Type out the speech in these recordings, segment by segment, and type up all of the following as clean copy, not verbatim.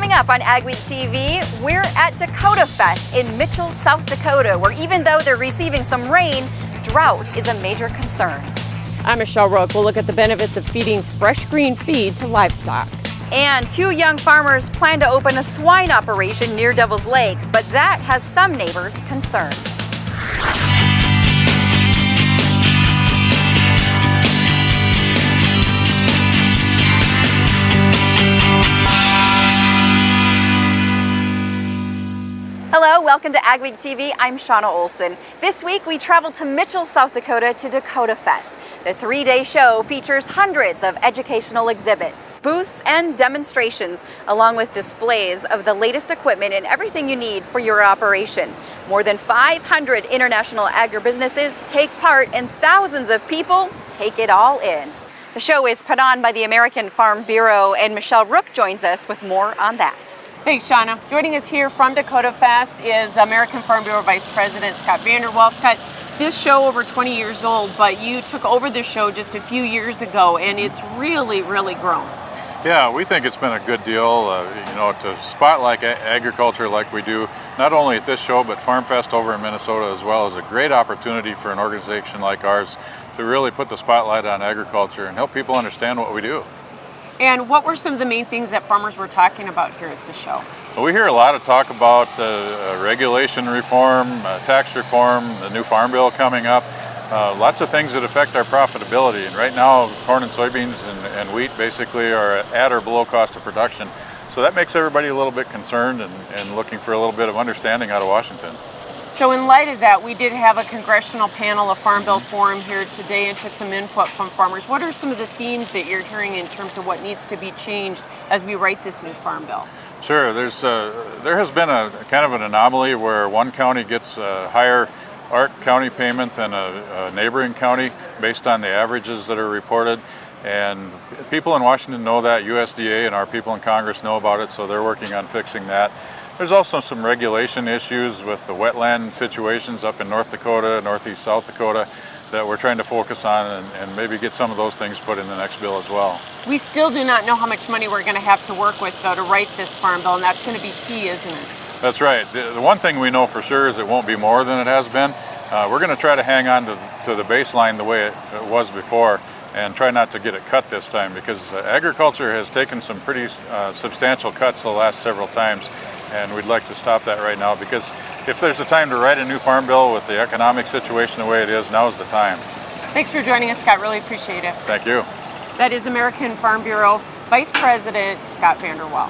Coming up on AgweekTV, we're at Dakota Fest in Mitchell, South Dakota, where even though they're receiving some rain, drought is a major concern. I'm Michelle Rook. We'll look at the benefits of feeding fresh green feed to livestock. And two young farmers plan to open a swine operation near Devil's Lake, but that has some neighbors concerned. Hello, welcome to AgweekTV. I'm Shauna Olson. This week we traveled to Mitchell, South Dakota to Dakota Fest. The three-day show features hundreds of educational exhibits, booths, and demonstrations, along with displays of the latest equipment and everything you need for your operation. More than 500 international agribusinesses take part and thousands of people take it all in. The show is put on by the American Farm Bureau, and Michelle Rook joins us with more on that. Hey, Shauna. Joining us here from Dakota Fest is American Farm Bureau Vice President Scott Vanderwall. Scott, this show over 20 years old, but you took over the show just a few years ago, and it's really grown. Yeah, we think it's been a good deal, to spotlight agriculture like we do, not only at this show, but Farm Fest over in Minnesota as well, is a great opportunity for an organization like ours to really put the spotlight on agriculture and help people understand what we do. And what were some of the main things that farmers were talking about here at the show? Well, we hear a lot of talk about regulation reform, tax reform, the new farm bill coming up, lots of things that affect our profitability. And right now, corn and soybeans and wheat basically are at or below cost of production. So that makes everybody a little bit concerned and looking for a little bit of understanding out of Washington. So in light of that, we did have a congressional panel, a Farm Bill Forum here today, and took some input from farmers. What are some of the themes that you're hearing in terms of what needs to be changed as we write this new Farm Bill? Sure. There has been a kind of an anomaly where one county gets a higher ARC county payment than a neighboring county based on the averages that are reported. And people in Washington know that, USDA and our people in Congress know about it, so they're working on fixing that. There's also some regulation issues with the wetland situations up in North Dakota, Northeast South Dakota, that we're trying to focus on and maybe get some of those things put in the next bill as well. We still do not know how much money we're going to have to work with, though, to write this farm bill, and that's going to be key, isn't it? That's right. The one thing we know for sure is it won't be more than it has been. We're going to try to hang on to the baseline the way it was before and try not to get it cut this time, because agriculture has taken some pretty substantial cuts the last several times. And we'd like to stop that right now, because if there's a time to write a new farm bill with the economic situation the way it is, now's the time. Thanks for joining us, Scott. Really appreciate it. Thank you. That is American Farm Bureau Vice President Scott Vanderwall.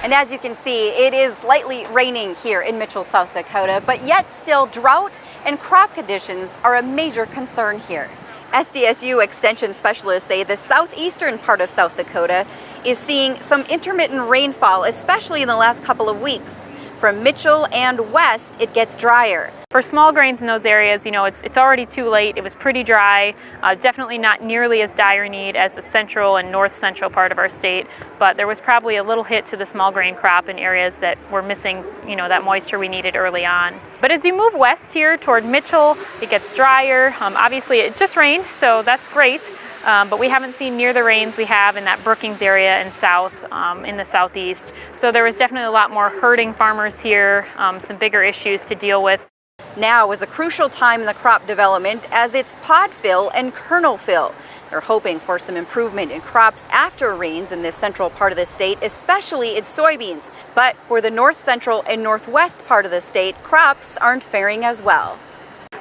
And as you can see, it is lightly raining here in Mitchell, South Dakota, but yet still drought and crop conditions are a major concern here. SDSU Extension specialists say the southeastern part of South Dakota is seeing some intermittent rainfall, especially in the last couple of weeks. From Mitchell and west, it gets drier. For small grains in those areas, it's already too late. It was pretty dry, definitely not nearly as dire need as the central and north central part of our state, but there was probably a little hit to the small grain crop in areas that were missing, that moisture we needed early on. But as you move west here toward Mitchell, it gets drier. Obviously, it just rained, so that's great. But we haven't seen near the rains we have in that Brookings area and south, in the southeast. So there was definitely a lot more hurting farmers here, some bigger issues to deal with. Now is a crucial time in the crop development as it's pod fill and kernel fill. They're hoping for some improvement in crops after rains in this central part of the state, especially in soybeans. But for the north central and northwest part of the state, crops aren't faring as well.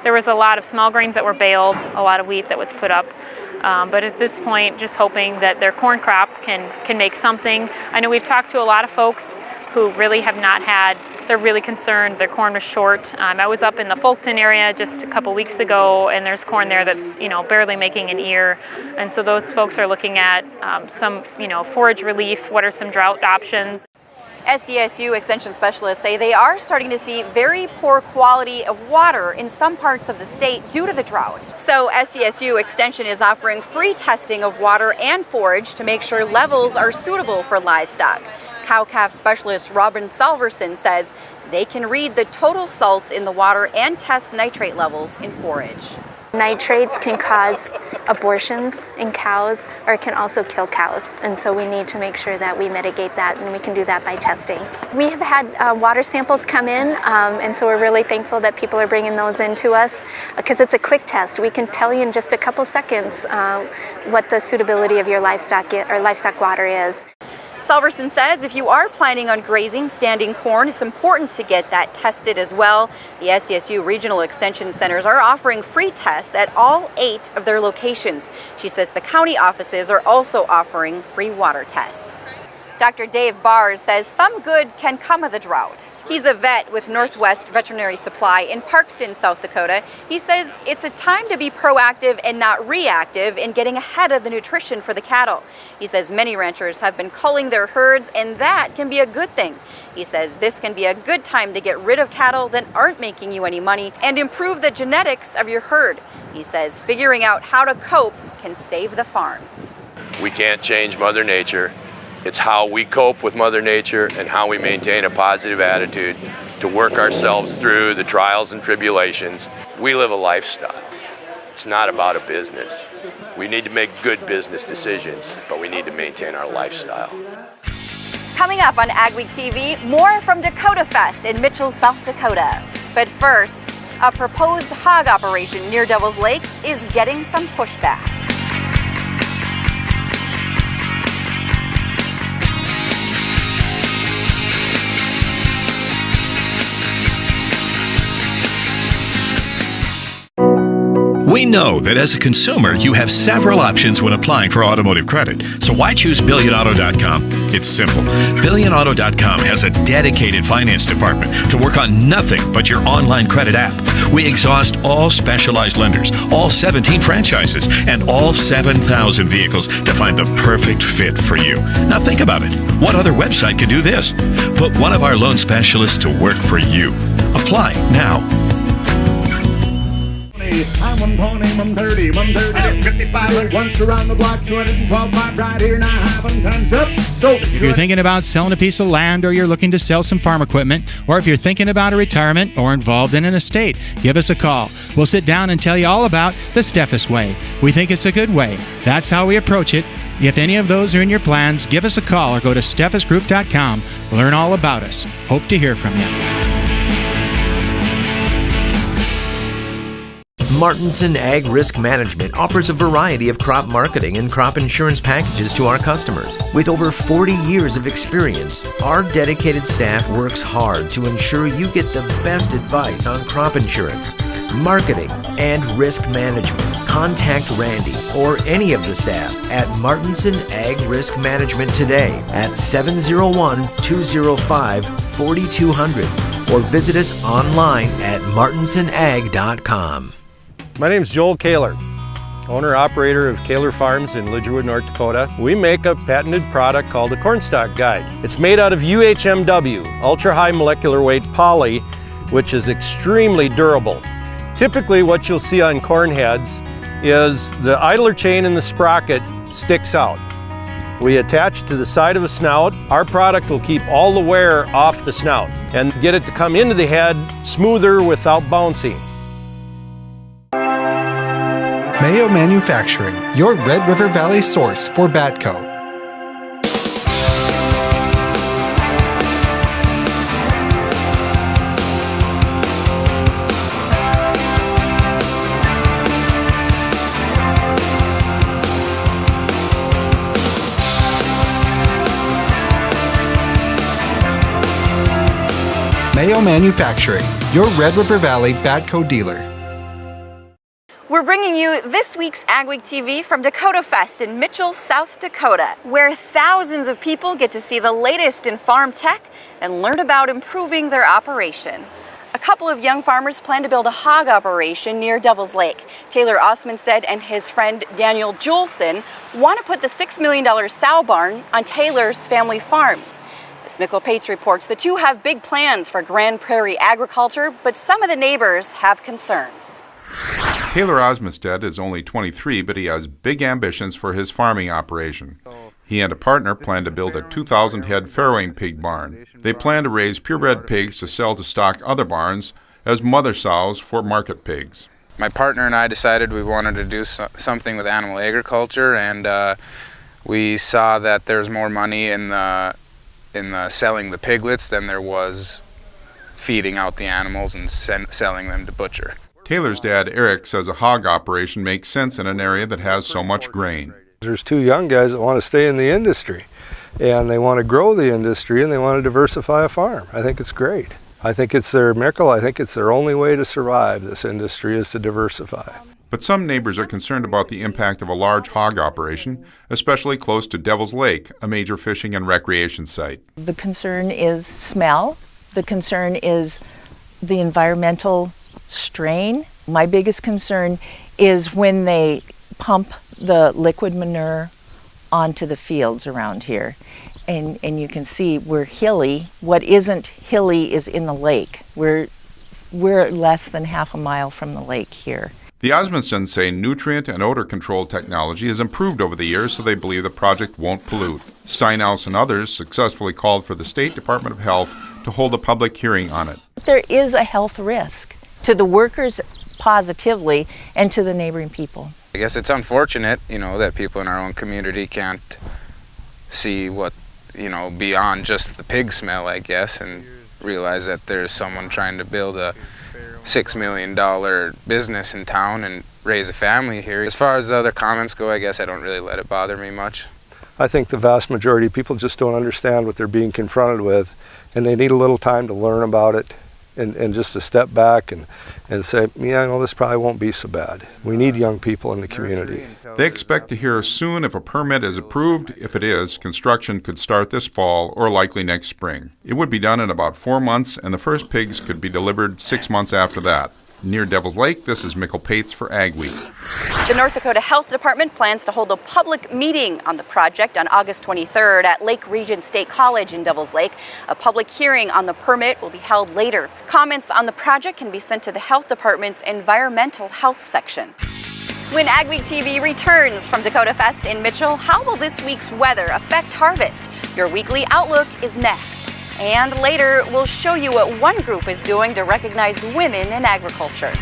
There was a lot of small grains that were baled, a lot of wheat that was put up. But at this point, just hoping that their corn crop can make something. I know we've talked to a lot of folks who really have not had, they're really concerned their corn was short. I was up in the Fulton area just a couple weeks ago, and there's corn there that's barely making an ear. And so those folks are looking at some forage relief. What are some drought options? SDSU Extension specialists say they are starting to see very poor quality of water in some parts of the state due to the drought. So SDSU Extension is offering free testing of water and forage to make sure levels are suitable for livestock. Cow-calf specialist Robin Salverson says they can read the total salts in the water and test nitrate levels in forage. Nitrates can cause abortions in cows, or it can also kill cows. And so we need to make sure that we mitigate that, and we can do that by testing. We have had water samples come in, and so we're really thankful that people are bringing those in to us, because it's a quick test. We can tell you in just a couple seconds what the suitability of your livestock water is. Salverson says if you are planning on grazing standing corn, it's important to get that tested as well. The SDSU Regional Extension Centers are offering free tests at all 8 of their locations. She says the county offices are also offering free water tests. Dr. Dave Bars says some good can come of the drought. He's a vet with Northwest Veterinary Supply in Parkston, South Dakota. He says it's a time to be proactive and not reactive in getting ahead of the nutrition for the cattle. He says many ranchers have been culling their herds, and that can be a good thing. He says this can be a good time to get rid of cattle that aren't making you any money and improve the genetics of your herd. He says figuring out how to cope can save the farm. We can't change Mother Nature. It's how we cope with Mother Nature and how we maintain a positive attitude to work ourselves through the trials and tribulations. We live a lifestyle. It's not about a business. We need to make good business decisions, but we need to maintain our lifestyle. Coming up on AgweekTV, more from Dakota Fest in Mitchell, South Dakota. But first, a proposed hog operation near Devil's Lake is getting some pushback. We know that as a consumer, you have several options when applying for automotive credit. So why choose BillionAuto.com? It's simple. BillionAuto.com has a dedicated finance department to work on nothing but your online credit app. We exhaust all specialized lenders, all 17 franchises, and all 7,000 vehicles to find the perfect fit for you. Now think about it. What other website can do this? Put one of our loan specialists to work for you. Apply now. I'm 120, I'm 30, I'm 30, 55, once around the block, 212 miles right here, now having time's up. So if you're thinking about selling a piece of land, or you're looking to sell some farm equipment, or if you're thinking about a retirement or involved in an estate, give us a call. We'll sit down and tell you all about the Steffes way. We think it's a good way. That's how we approach it. If any of those are in your plans, give us a call or go to steffesgroup.com. Learn all about us. Hope to hear from you. Martinson Ag Risk Management offers a variety of crop marketing and crop insurance packages to our customers. With over 40 years of experience, our dedicated staff works hard to ensure you get the best advice on crop insurance, marketing, and risk management. Contact Randy or any of the staff at Martinson Ag Risk Management today at 701-205-4200 or visit us online at martinsonag.com. My name is Joel Kaler, owner-operator of Kaler Farms in Lidgerwood, North Dakota. We make a patented product called the Cornstalk Guide. It's made out of UHMW, ultra-high molecular weight poly, which is extremely durable. Typically what you'll see on corn heads is the idler chain in the sprocket sticks out. We attach to the side of a snout. Our product will keep all the wear off the snout and get it to come into the head smoother without bouncing. Mayo Manufacturing, your Red River Valley source for Batco. Mayo Manufacturing, your Red River Valley Batco dealer. We're bringing you this week's AgweekTV from Dakota Fest in Mitchell, South Dakota, where thousands of people get to see the latest in farm tech and learn about improving their operation. A couple of young farmers plan to build a hog operation near Devil's Lake. Taylor Aasmundstad and his friend Daniel Julson want to put the $6 million sow barn on Taylor's family farm. As Mikkel Pates reports, the two have big plans for Grand Prairie Agriculture, but some of the neighbors have concerns. Taylor Aasmundstad is only 23, but he has big ambitions for his farming operation. He and a partner plan to build a 2,000-head farrowing pig barn. They plan to raise purebred pigs to sell to stock other barns as mother sows for market pigs. My partner and I decided we wanted to do something with animal agriculture, and we saw that there's more money in selling the piglets than there was feeding out the animals and selling them to butcher. Taylor's dad, Eric, says a hog operation makes sense in an area that has so much grain. There's two young guys that want to stay in the industry, and they want to grow the industry, and they want to diversify a farm. I think it's great. I think it's their Mikkel. I think it's their only way to survive this industry is to diversify. But some neighbors are concerned about the impact of a large hog operation, especially close to Devil's Lake, a major fishing and recreation site. The concern is smell. The concern is the environmental strain. My biggest concern is when they pump the liquid manure onto the fields around here. And you can see we're hilly. What isn't hilly is in the lake. We're less than half a mile from the lake here. The Aasmundstad say nutrient and odor control technology has improved over the years, so they believe the project won't pollute. Steinhaus and others successfully called for the State Department of Health to hold a public hearing on it. There is a health risk to the workers positively and to the neighboring people. I guess it's unfortunate, that people in our own community can't see what, beyond just the pig smell, I guess, and realize that there's someone trying to build a $6 million business in town and raise a family here. As far as the other comments go, I guess I don't really let it bother me much. I think the vast majority of people just don't understand what they're being confronted with, and they need a little time to learn about it and just to step back and say, this probably won't be so bad. We need young people in the community. They expect to hear soon if a permit is approved. If it is, construction could start this fall or likely next spring. It would be done in about 4 months, and the first pigs could be delivered 6 months after that. Near Devil's Lake, this is Mikkel Pates for AgWeek. The North Dakota Health Department plans to hold a public meeting on the project on August 23rd at Lake Region State College in Devil's Lake. A public hearing on the permit will be held later. Comments on the project can be sent to the Health Department's Environmental Health section. When AgweekTV returns from Dakota Fest in Mitchell, how will this week's weather affect harvest? Your weekly outlook is next. And later, we'll show you what one group is doing to recognize women in agriculture.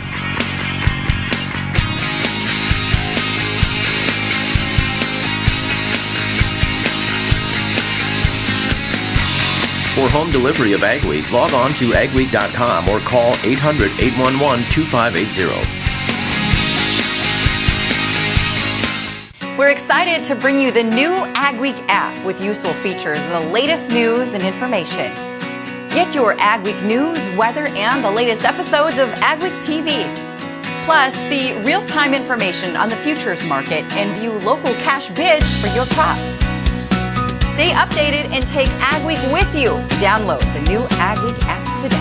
For home delivery of AgWeek, log on to agweek.com or call 800-811-2580. We're excited to bring you the new AgWeek app with useful features and the latest news and information. Get your AgWeek news, weather, and the latest episodes of AgweekTV. Plus, see real-time information on the futures market and view local cash bids for your crops. Stay updated and take AgWeek with you. Download the new AgWeek app today.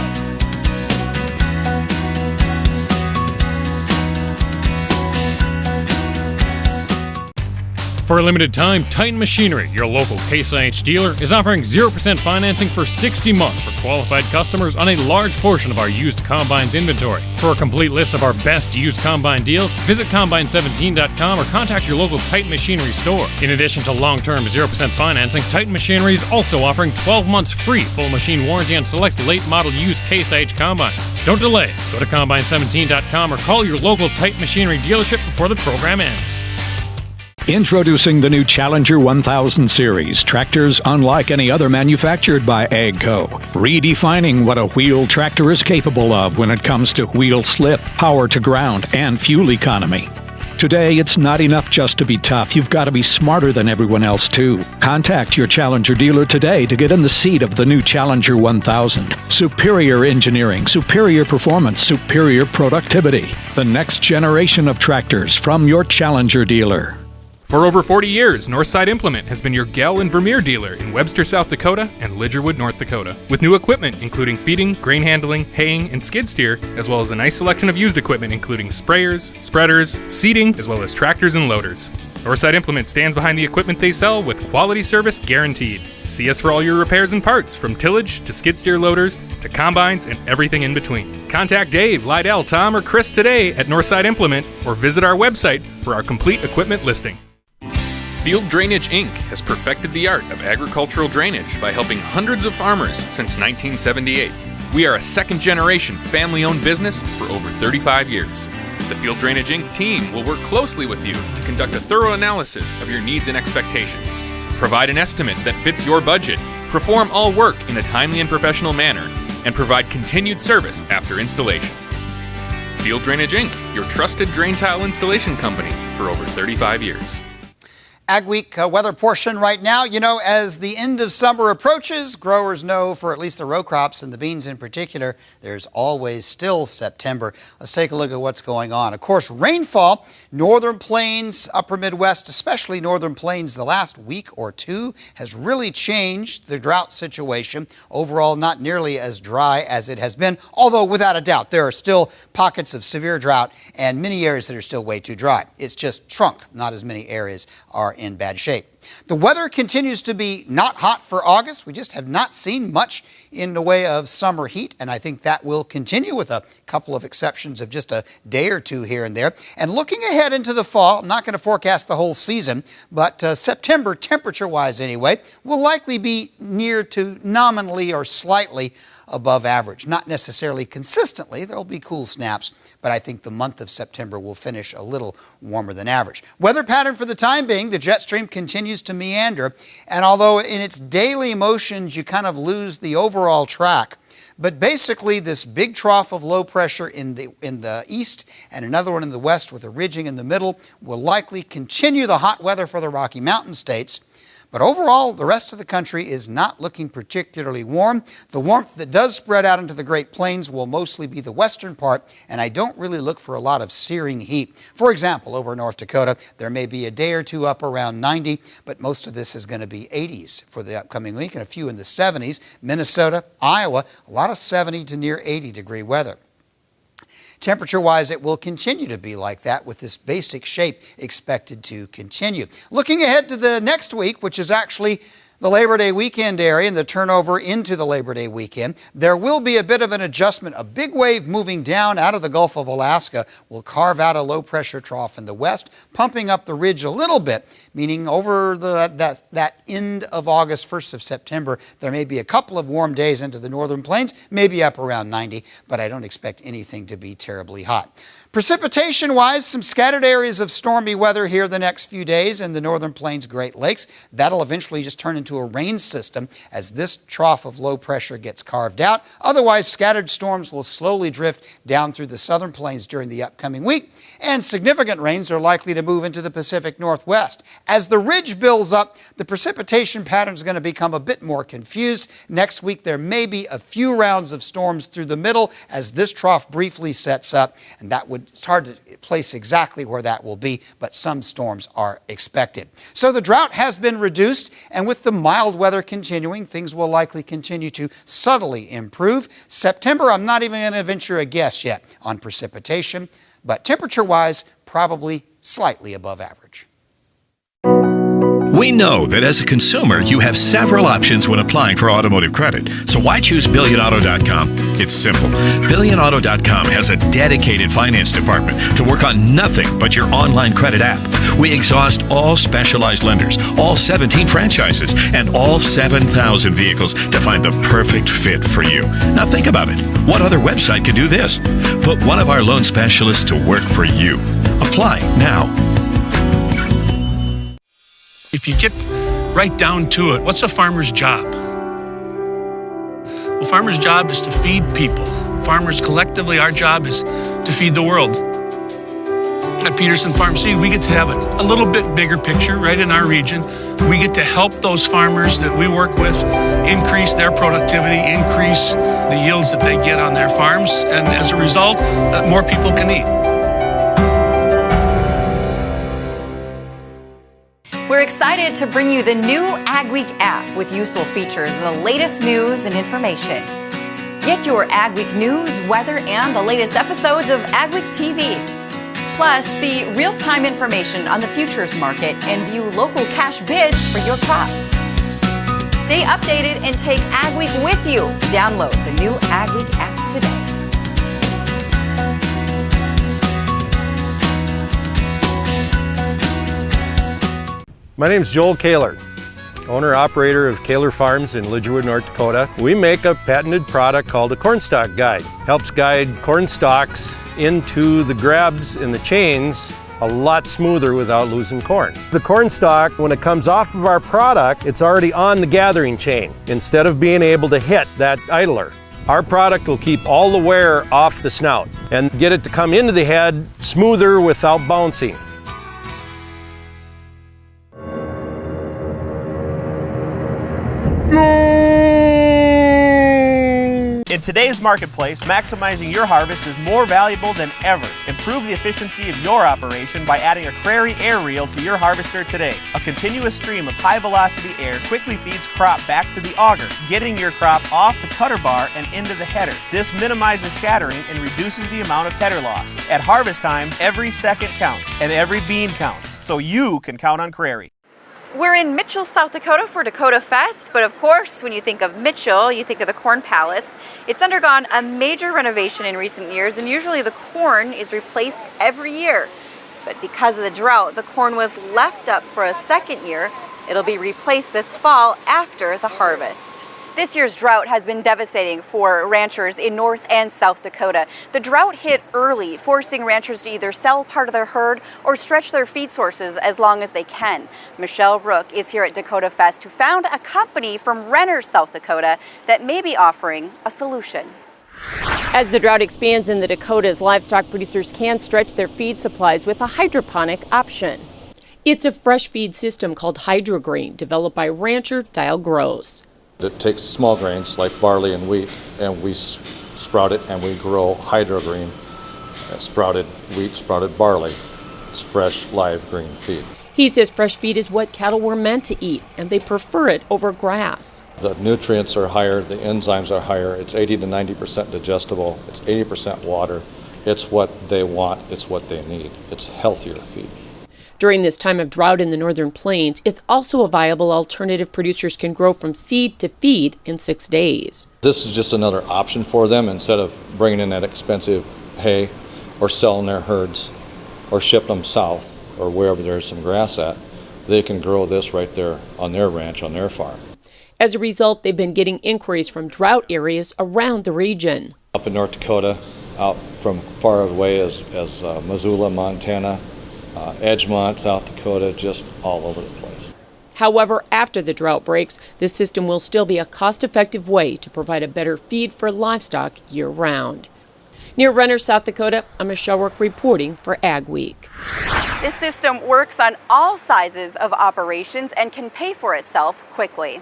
For a limited time, Titan Machinery, your local Case IH dealer, is offering 0% financing for 60 months for qualified customers on a large portion of our used combines inventory. For a complete list of our best used combine deals, visit combine17.com or contact your local Titan Machinery store. In addition to long-term 0% financing, Titan Machinery is also offering 12 months free full machine warranty on select late model used Case IH combines. Don't delay. Go to combine17.com or call your local Titan Machinery dealership before the program ends. Introducing the new Challenger 1000 series, tractors unlike any other manufactured by AGCO. Redefining what a wheel tractor is capable of when it comes to wheel slip, power to ground, and fuel economy. Today, it's not enough just to be tough. You've got to be smarter than everyone else, too. Contact your Challenger dealer today to get in the seat of the new Challenger 1000. Superior engineering, superior performance, superior productivity. The next generation of tractors from your Challenger dealer. For over 40 years, Northside Implement has been your Gell and Vermeer dealer in Webster, South Dakota and Lidgerwood, North Dakota. With new equipment including feeding, grain handling, haying, and skid steer, as well as a nice selection of used equipment including sprayers, spreaders, seeding, as well as tractors and loaders. Northside Implement stands behind the equipment they sell with quality service guaranteed. See us for all your repairs and parts, from tillage to skid steer loaders to combines and everything in between. Contact Dave, Lydell, Tom, or Chris today at Northside Implement or visit our website for our complete equipment listing. Field Drainage Inc. has perfected the art of agricultural drainage by helping hundreds of farmers since 1978. We are a second-generation family-owned business for over 35 years. The Field Drainage Inc. team will work closely with you to conduct a thorough analysis of your needs and expectations, provide an estimate that fits your budget, perform all work in a timely and professional manner, and provide continued service after installation. Field Drainage Inc., your trusted drain tile installation company for over 35 years. Ag Week weather portion right now. You know, as the end of summer approaches, growers know for at least the row crops and the beans in particular, there's always still September. Let's take a look at what's going on. Of course, rainfall, northern plains, upper Midwest, especially northern plains, the last week or two has really changed the drought situation. Overall, not nearly as dry as it has been, although without a doubt, there are still pockets of severe drought and many areas that are still way too dry. It's just shrunk. Not as many areas are in bad shape. The weather continues to be not hot for August. We just have not seen much in the way of summer heat, and I think that will continue with a couple of exceptions of just a day or two here and there. And looking ahead into the fall, I'm not going to forecast the whole season, but September, temperature-wise anyway, will likely be near to nominally or slightly above average. Not necessarily consistently. There will be cool snaps, but I think the month of September will finish a little warmer than average. Weather pattern for the time being, the jet stream continues to meander, and although in its daily motions you kind of lose the overall track, but basically this big trough of low pressure in the east and another one in the west with a ridging in the middle will likely continue the hot weather for the Rocky Mountain states. But overall, the rest of the country is not looking particularly warm. The warmth that does spread out into the Great Plains will mostly be the western part, and I don't really look for a lot of searing heat. For example, over in North Dakota, there may be a day or two up around 90, but most of this is going to be 80s for the upcoming week and a few in the 70s. Minnesota, Iowa, a lot of 70 to near 80-degree weather. Temperature-wise, it will continue to be like that with this basic shape expected to continue. Looking ahead to the next week, which is actually the Labor Day weekend area and the turnover into the Labor Day weekend, there will be a bit of an adjustment. A big wave moving down out of the Gulf of Alaska will carve out a low-pressure trough in the west, pumping up the ridge a little bit, meaning over that end of August, 1st of September, there may be a couple of warm days into the northern plains, maybe up around 90, but I don't expect anything to be terribly hot. Precipitation-wise, some scattered areas of stormy weather here the next few days in the northern plains, Great Lakes. That'll eventually just turn into a rain system as this trough of low pressure gets carved out. Otherwise, scattered storms will slowly drift down through the southern plains during the upcoming week, and significant rains are likely to move into the Pacific Northwest. As the ridge builds up, the precipitation pattern is going to become a bit more confused. Next week, there may be a few rounds of storms through the middle as this trough briefly sets up, and it's hard to place exactly where that will be, but some storms are expected. So the drought has been reduced, and with the mild weather continuing, things will likely continue to subtly improve. September, I'm not even going to venture a guess yet on precipitation, but temperature-wise, probably slightly above average. We know that as a consumer, you have several options when applying for automotive credit. So why choose BillionAuto.com? It's simple. BillionAuto.com has a dedicated finance department to work on nothing but your online credit app. We exhaust all specialized lenders, all 17 franchises, and all 7,000 vehicles to find the perfect fit for you. Now think about it. What other website can do this? Put one of our loan specialists to work for you. Apply now. If you get right down to it, what's a farmer's job? Well, farmer's job is to feed people. Farmers collectively, our job is to feed the world. At Peterson Farm Seed, we get to have a little bit bigger picture right in our region. We get to help those farmers that we work with increase their productivity, increase the yields that they get on their farms, and as a result, more people can eat. We're excited to bring you the new AgWeek app with useful features and the latest news and information. Get your AgWeek news, weather, and the latest episodes of AgweekTV. Plus, see real-time information on the futures market and view local cash bids for your crops. Stay updated and take AgWeek with you. Download the new AgWeek app today. My name's Joel Kaler, owner-operator of Kaler Farms in Lidgerwood, North Dakota. We make a patented product called a corn stalk guide. Helps guide corn stalks into the grabs in the chains a lot smoother without losing corn. The corn stalk, when it comes off of our product, it's already on the gathering chain instead of being able to hit that idler. Our product will keep all the wear off the snout and get it to come into the head smoother without bouncing. In today's marketplace, maximizing your harvest is more valuable than ever. Improve the efficiency of your operation by adding a Prairie air reel to your harvester today. A continuous stream of high-velocity air quickly feeds crop back to the auger, getting your crop off the cutter bar and into the header. This minimizes shattering and reduces the amount of header loss. At harvest time, every second counts and every bean counts, so you can count on Prairie. We're in Mitchell, South Dakota for Dakota Fest, but of course, when you think of Mitchell, you think of the Corn Palace. It's undergone a major renovation in recent years, and usually the corn is replaced every year. But because of the drought, the corn was left up for a second year. It'll be replaced this fall after the harvest. This year's drought has been devastating for ranchers in North and South Dakota. The drought hit early, forcing ranchers to either sell part of their herd or stretch their feed sources as long as they can. Michelle Rook is here at Dakota Fest, who found a company from Renner, South Dakota, that may be offering a solution. As the drought expands in the Dakotas, livestock producers can stretch their feed supplies with a hydroponic option. It's a fresh feed system called HydroGrain, developed by rancher Dial Gross. It takes small grains like barley and wheat, and we sprout it and we grow HydroGrain, sprouted wheat, sprouted barley. It's fresh, live green feed. He says fresh feed is what cattle were meant to eat, and they prefer it over grass. The nutrients are higher, the enzymes are higher. It's 80 to 90% digestible. It's 80% water. It's what they want. It's what they need. It's healthier feed. During this time of drought in the northern plains, it's also a viable alternative producers can grow from seed to feed in 6 days. This is just another option for them instead of bringing in that expensive hay or selling their herds or shipping them south or wherever there's some grass at. They can grow this right there on their ranch, on their farm. As a result, they've been getting inquiries from drought areas around the region. Up in North Dakota, out from far away as Missoula, Montana, Edgemont, South Dakota, just all over the place. However, after the drought breaks, this system will still be a cost-effective way to provide a better feed for livestock year-round. Near Renner, South Dakota, I'm Michelle Rook reporting for Ag Week. This system works on all sizes of operations and can pay for itself quickly.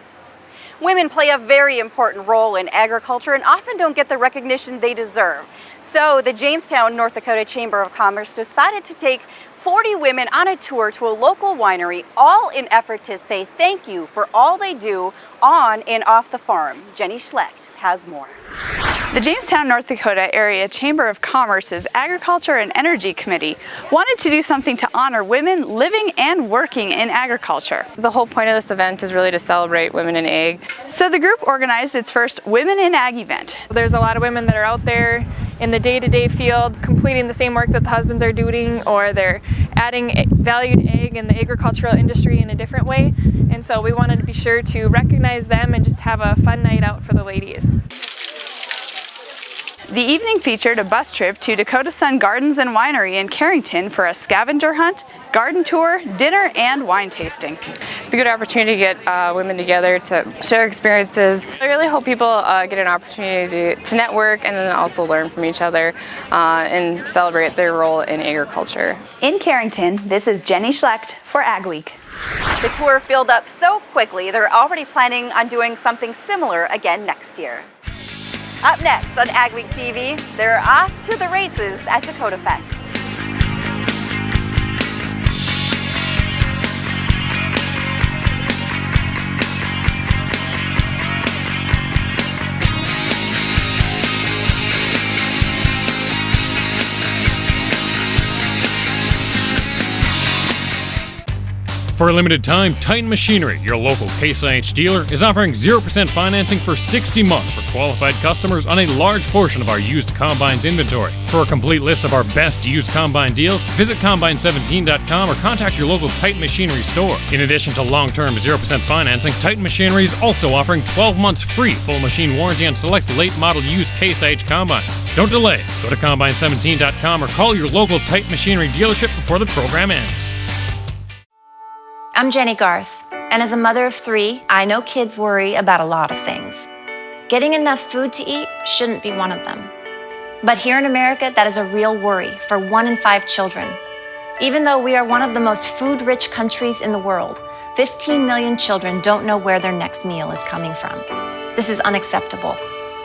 Women play a very important role in agriculture and often don't get the recognition they deserve. So the Jamestown, North Dakota Chamber of Commerce decided to take 40 women on a tour to a local winery, all in effort to say thank you for all they do on and off the farm. Jenny Schlecht has more. The Jamestown, North Dakota Area Chamber of Commerce's Agriculture and Energy Committee wanted to do something to honor women living and working in agriculture. The whole point of this event is really to celebrate women in ag. So the group organized its first Women in Ag event. There's a lot of women that are out there in the day-to-day field completing the same work that the husbands are doing, or they're adding value to ag and the agricultural industry in a different way. And so we wanted to be sure to recognize them and just have a fun night out for the ladies. The evening featured a bus trip to Dakota Sun Gardens and Winery in Carrington for a scavenger hunt, garden tour, dinner, and wine tasting. It's a good opportunity to get women together to share experiences. I really hope people get an opportunity to network and then also learn from each other and celebrate their role in agriculture. In Carrington, this is Jenny Schlecht for Ag Week. The tour filled up so quickly, they're already planning on doing something similar again next year. Up next on AgweekTV, they're off to the races at Dakota Fest. For a limited time, Titan Machinery, your local Case IH dealer, is offering 0% financing for 60 months for qualified customers on a large portion of our used combines inventory. For a complete list of our best used combine deals, visit combine17.com or contact your local Titan Machinery store. In addition to long-term 0% financing, Titan Machinery is also offering 12 months free full machine warranty on select late model used Case IH combines. Don't delay. Go to combine17.com or call your local Titan Machinery dealership before the program ends. I'm Jenny Garth, and as a mother of 3, I know kids worry about a lot of things. Getting enough food to eat shouldn't be one of them. But here in America, that is a real worry for 1 in 5 children. Even though we are one of the most food-rich countries in the world, 15 million children don't know where their next meal is coming from. This is unacceptable,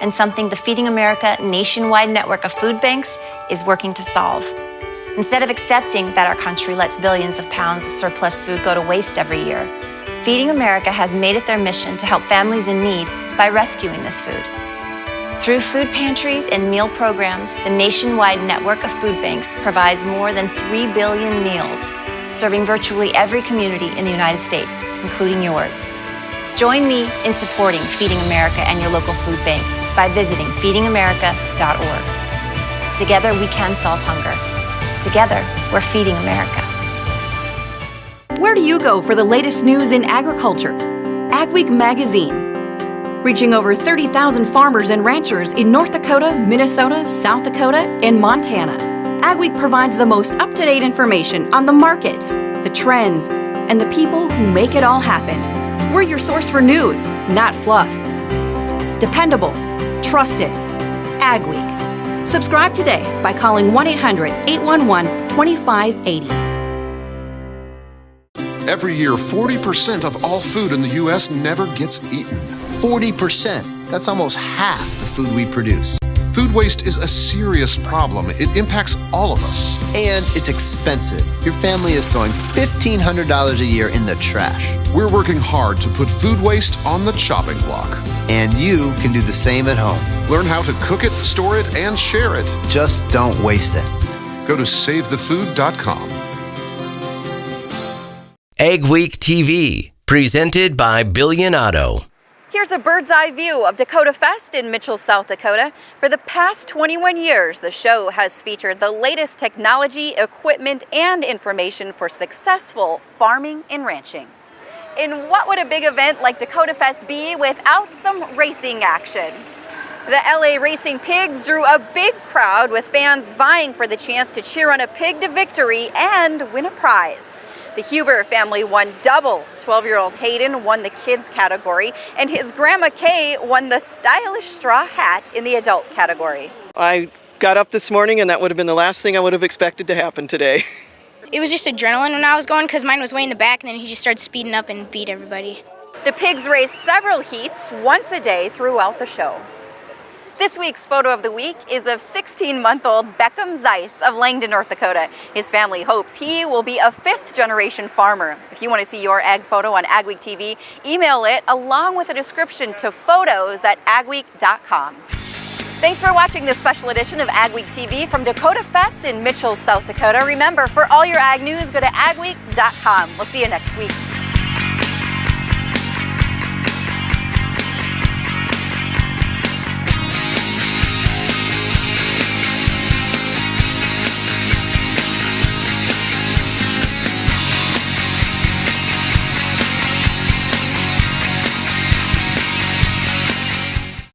and something the Feeding America nationwide network of food banks is working to solve. Instead of accepting that our country lets billions of pounds of surplus food go to waste every year, Feeding America has made it their mission to help families in need by rescuing this food. Through food pantries and meal programs, the nationwide network of food banks provides more than 3 billion meals, serving virtually every community in the United States, including yours. Join me in supporting Feeding America and your local food bank by visiting feedingamerica.org. Together we can solve hunger. Together, we're feeding America. Where do you go for the latest news in agriculture? AgWeek magazine. Reaching over 30,000 farmers and ranchers in North Dakota, Minnesota, South Dakota, and Montana. AgWeek provides the most up-to-date information on the markets, the trends, and the people who make it all happen. We're your source for news, not fluff. Dependable, trusted. AgWeek. Subscribe today by calling 1-800-811-2580. Every year, 40% of all food in the U.S. never gets eaten. 40%. That's almost half the food we produce. Food waste is a serious problem. It impacts all of us. And it's expensive. Your family is throwing $1,500 a year in the trash. We're working hard to put food waste on the chopping block. And you can do the same at home. Learn how to cook it, store it, and share it. Just don't waste it. Go to SaveTheFood.com. AgweekTV, presented by Billion Auto. Here's a bird's eye view of Dakota Fest in Mitchell, South Dakota. For the past 21 years, the show has featured the latest technology, equipment, and information for successful farming and ranching. And what would a big event like Dakota Fest be without some racing action? The LA Racing Pigs drew a big crowd with fans vying for the chance to cheer on a pig to victory and win a prize. The Huber family won double. 12-year-old Hayden won the kids category, and his grandma Kay won the stylish straw hat in the adult category. I got up this morning, and that would have been the last thing I would have expected to happen today. It was just adrenaline when I was going because mine was way in the back, and then he just started speeding up and beat everybody. The pigs raced several heats once a day throughout the show. This week's photo of the week is of 16-month-old Beckham Zeiss of Langdon, North Dakota. His family hopes he will be a 5th-generation farmer. If you want to see your ag photo on AgWeek TV, email it along with a description to photos@agweek.com. Thanks for watching this special edition of AgWeek TV from Dakota Fest in Mitchell, South Dakota. Remember, for all your ag news, go to agweek.com. We'll see you next week.